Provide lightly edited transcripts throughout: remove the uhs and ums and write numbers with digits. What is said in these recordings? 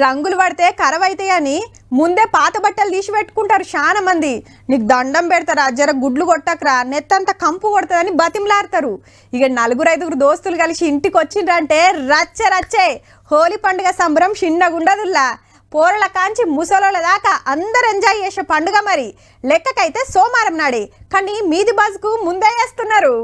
రంగులు పడితే కరవైతాయని ముందే పాత బట్టలు తీసి పెట్టుకుంటారు చాలా మంది. నీకు దండం పెడతారా, జర గుడ్లు కొట్టకరా, నెత్తంతా కంపు కొడుతుందని బతిమలాడతారు. ఇక 4-5 దోస్తులు కలిసి ఇంటికి వచ్చిండ్రంటే రచ్చే. హోలీ పండుగ సంబరం చిన్నగుండదుల్లా. పోరల కాంచి ముసలోళ్ళ దాకా అందరు ఎంజాయ్ చేసే పండుగ. మరి లెక్కకైతే సోమవారం నాడే, కానీ మీది బజ్కు ముందే వేస్తున్నారు.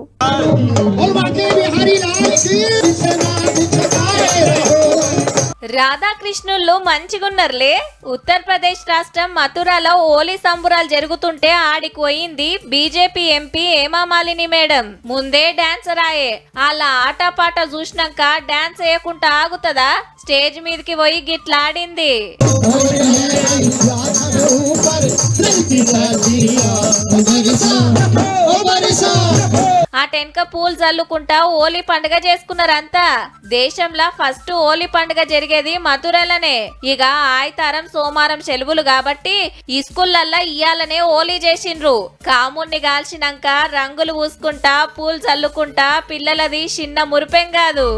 రాధాకృష్ణుళ్ళు మంచిగున్నర్లే. ఉత్తరప్రదేశ్ రాష్ట్రం మథురాలో హోలీ సంబురాలు జరుగుతుంటే ఆడికి పోయింది బీజేపీ ఎంపీ హేమామాలిని మేడం. ముందే డాన్సర్ ఆయే. అలా ఆటపాట చూసినాక డాన్స్ వేయకుండా ఆగుతుందా? స్టేజ్ మీదకి పోయి గిట్లాడింది. ఆ టెన్క పూలు చల్లుకుంటా హోలీ పండుగ చేసుకున్నారంతా. దేశంలో ఫస్ట్ హోలీ పండుగ జరిగేది మథురలనే. ఇక ఆయితారం సోమవారం సెలవులు కాబట్టి ఈ స్కూళ్ళల్లో ఇయ్యాలనే హోలీ చేసిండ్రు. కాముణ్ణి కాల్చినాక రంగులు పూసుకుంటా పూలు చల్లుకుంటా పిల్లలది చిన్న మురిపెం కాదు.